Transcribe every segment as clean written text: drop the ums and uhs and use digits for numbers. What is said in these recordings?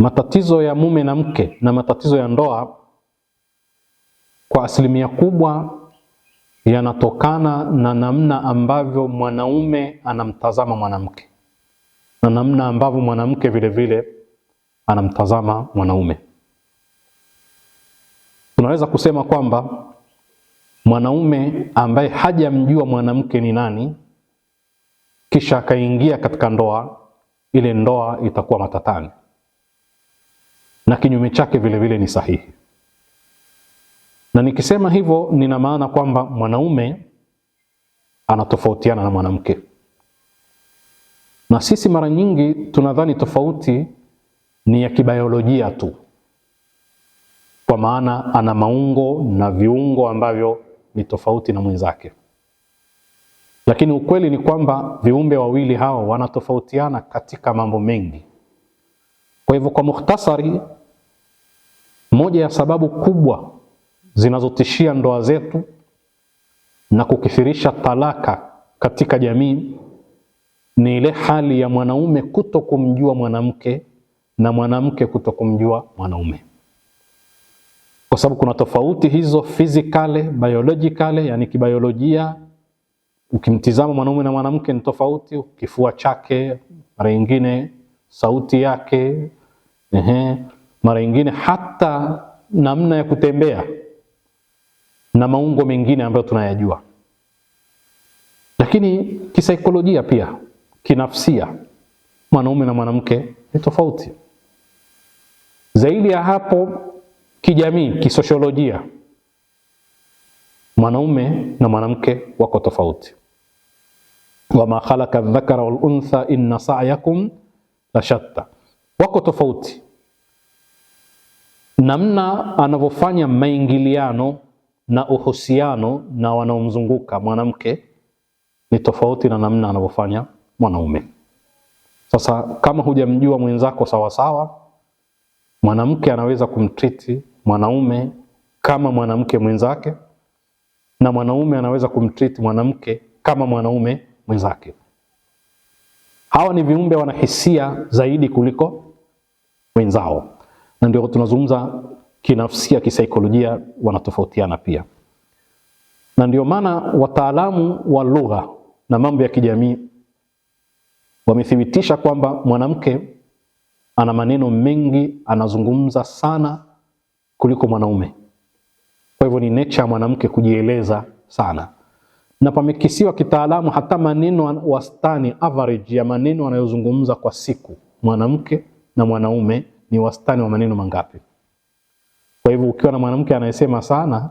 Matatizo ya mume na mke na matatizo ya ndoa kwa asilimia kubwa yanatokana na namna ambavyo mwanaume anamtazama mwanamke na namna ambavyo mwanamke vile vile anamtazama mwanaume. Tunaweza kusema kwamba mwanaume ambaye hajamjua mwanamke ni nani kisha akaingia katika ndoa, ile ndoa itakuwa matatani, na kinyume chake vile vile ni sahihi. Na nikisema hivyo nina maana kwamba mwanaume anatofautiana na mwanamke, na sisi mara nyingi tunadhani tofauti ni ya kibiolojia tu, kwa maana ana maungo na viungo ambavyo ni tofauti na mwenzake. Lakini ukweli ni kwamba viumbe wawili hao wanatofautiana katika mambo mengi. Kwa hivyo kwa mukhtasari, moja ya sababu kubwa zinazotishia ndoa zetu na kukithirisha talaka katika jamii ni ile hali ya mwanaume kutokumjua mwanamke na mwanamke kutokumjua mwanaume. Kwa sababu kuna tofauti hizo physically, biologically, yani kibiolojia. Ukimtizama mwanaume na mwanamke ni tofauti, kifua chake, mara nyingine sauti yake, mara nyingine hata namna ya kutembea na maungo mengine ambayo tunayajua. Lakini kisaikolojia pia, kinafsia, mwanaume na mwanamke ni tofauti. Zaidi ya hapo, kijamii, kisosiolojia, mwanaume na mwanamke wako tofauti. Wama khalaqa adh-dhakara wal untha inna sa'yakum la shatta, wako tofauti. Namna anavyofanya maingiliano na uhusiano na wanaomzunguka mwanamke ni tofauti na namna anavyofanya mwanaume. Sasa kama hujamjua mwenzako sawa sawa, mwanamke anaweza kumtreat mwanaume kama mwanamke mwenzake, na mwanaume anaweza kumtreat mwanamke kama mwanaume mwenzake. Hawa ni viumbe wana hisia zaidi kuliko wenzao, na ndio tunazungumza kinafsia, kisaikolojia wanatofautiana pia. Na ndio maana wataalamu wa lugha na mambo ya kijamii wamethibitisha kwamba mwanamke ana maneno mengi, anazungumza sana kuliko mwanaume. Kwa hivyo ni nature ya mwanamke kujieleza sana. Na pamekisiwa kitaalamu hata maneno wastani, average ya maneno anayozungumza kwa siku mwanamke na mwanaume ni wastani wa maneno mangapi. Kwa hivyo ukiwa na mwanamke anayesema sana,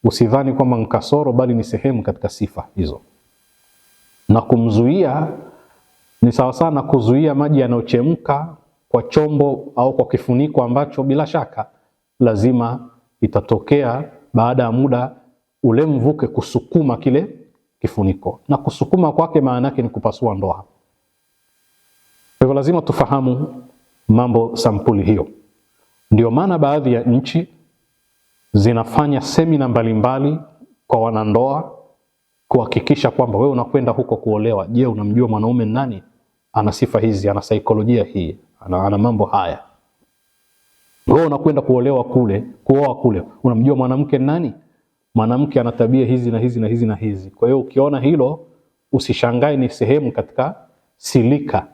usidhani kwamba ni kasoro, bali ni sehemu katika sifa hizo. Na kumzuia ni sawa sana kuzuia maji yanayochemka kwa chombo au kwa kifuniko ambacho bila shaka lazima itatokea baada ya muda ule mvuke kusukuma kile kifuniko, na kusukuma kwake maana yake ni kupasua ndoa. Kwa hivyo lazima tufahamu mambo sampuli hiyo. Ndio maana baadhi ya nchi zinafanya semina mbalimbali kwa wanandoa kuhakikisha kwamba wewe unakwenda huko kuolewa, je, unamjua mwanaume nani? Ana sifa hizi, ana saikolojia hii, ana mambo haya. Wewe unakwenda kuolewa kule, kuoa kule, unamjua mwanamke nani? Mwanamke ana tabia hizi na hizi na hizi na hizi. Kwa hiyo ukiona hilo usishangae, ni sehemu katika silika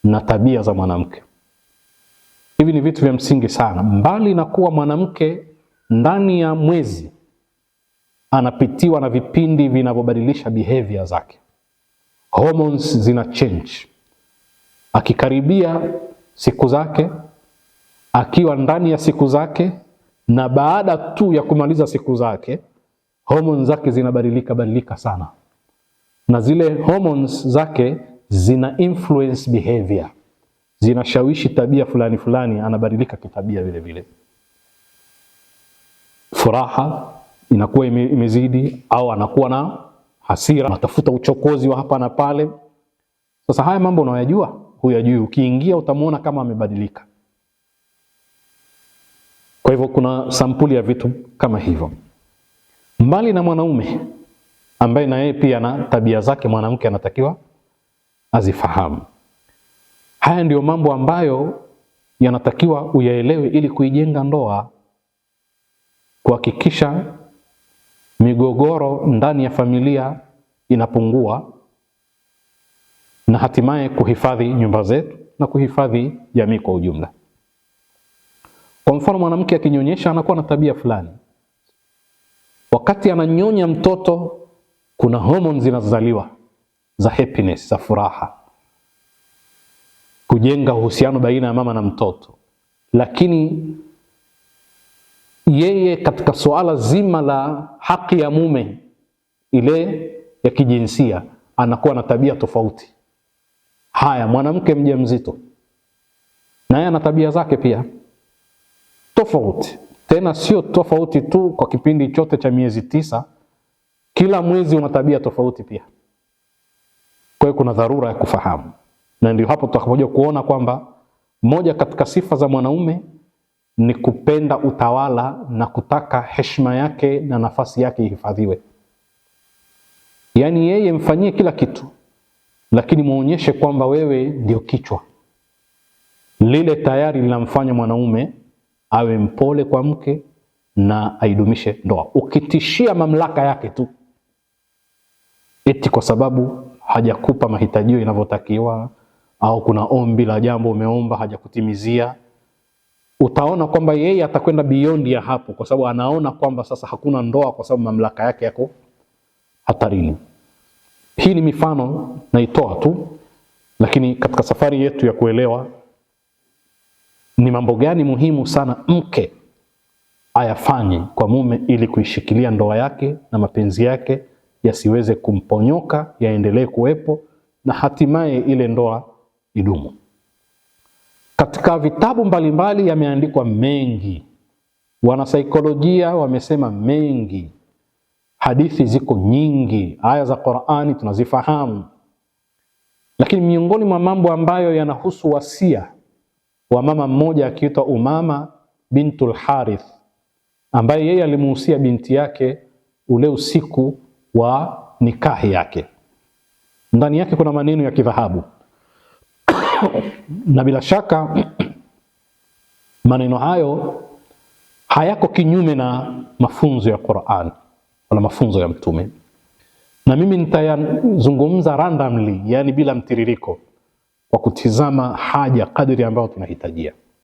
na tabia za mwanamke. Hivi ni vitu vya msingi sana. Mbali na kuwa mwanamke ndani ya mwezi anapitiwa na vipindi vinavyobadilisha behavior zake, hormones zina change. Akikaribia siku zake, akiwa ndani ya siku zake, na baada tu ya kumaliza siku zake, hormones zake zinabadilika sana, na zile hormones zake zina influence behavior, zinashawishi tabia fulani fulani, anabadilika kitabia vile vile. Furaha inakuwa imezidi, au anakuwa na hasira, anatafuta uchokozi wa hapa na pale. Sasa haya mambo unayajua, huyajui, ukiingia utamuona kama amebadilika. Kwa hivyo kuna sampuli ya vitu kama hivyo. Mbali na mwanaume ambaye na yeye pia na tabia zake, mwanamke anatakiwa azifahamu. Haya ndio mambo ambayo yanatakiwa uyaelewe ili kuijenga ndoa, kuhakikisha migogoro ndani ya familia inapungua, na hatimaye kuhifadhi nyumba zetu na kuhifadhi jamii kwa ujumla. Kwa mfano, mwanamke akinyonyesha anakuwa na tabia fulani. Wakati ananyonya mtoto, kuna hormones zinazozaliwa za happiness, za furaha, kujenga uhusiano baina ya mama na mtoto. Lakini yeye katika suala zima la haki ya mume, ile ya kijinsia, anakuwa na tabia tofauti. Haya, mwanamke mjamzito naye ana tabia zake pia tofauti. Tena sio tofauti tu kwa kipindi chote cha miezi 9, kila mwezi una tabia tofauti pia. Kwa hiyo kuna dharura ya kufahamu, na ndio hapo tutakapokuja kuona kwamba moja katika sifa za mwanaume ni kupenda utawala na kutaka heshima yake na nafasi yake ihifadhiwe. Yaani yeye mfanyie kila kitu, lakini muonyeshe kwamba wewe ndio kichwa. Lile tayari linamfanya mwanaume awe mpole kwa mke na aidumishe ndoa. Ukitishia mamlaka yake tu, eti kwa sababu hajakupa mahitajio inavyotakiwa, au kuna ombi la jambo umeomba hajakutimizia, utaona kwamba yeye atakwenda beyond ya hapo, kwa sababu anaona kwamba sasa hakuna ndoa kwa sababu mamlaka yake yako hatarini. Hii ni mifano naitoa tu, lakini katika safari yetu ya kuelewa ni mambo gani muhimu sana mke ayafanye kwa mume ili kuishikilia ndoa yake na mapenzi yake yasiweze kumponyoka, yaendelee kuwepo na hatimaye ile ndoa idumu. Katika vitabu mbalimbali yameandikwa mengi, wanasaikolojia wamesema mengi, hadithi ziko nyingi, aya za Qur'ani tunazifahamu. Lakini miongoni mwa mambo ambayo yanahusu wasia wa mama mmoja akiitwa Umama bintul Harith, ambaye yeye alimuhusia binti yake ule usiku wa nikahi yake, ndani yake kuna maneno ya kidhahabu na bila shaka maneno hayo hayako kinyume na mafunzo ya Qur'an wala mafunzo ya Mtume, na mimi nitayazungumza randomly, yani bila mtiririko, kwa kutizama haja kadri ambayo tunahitajia.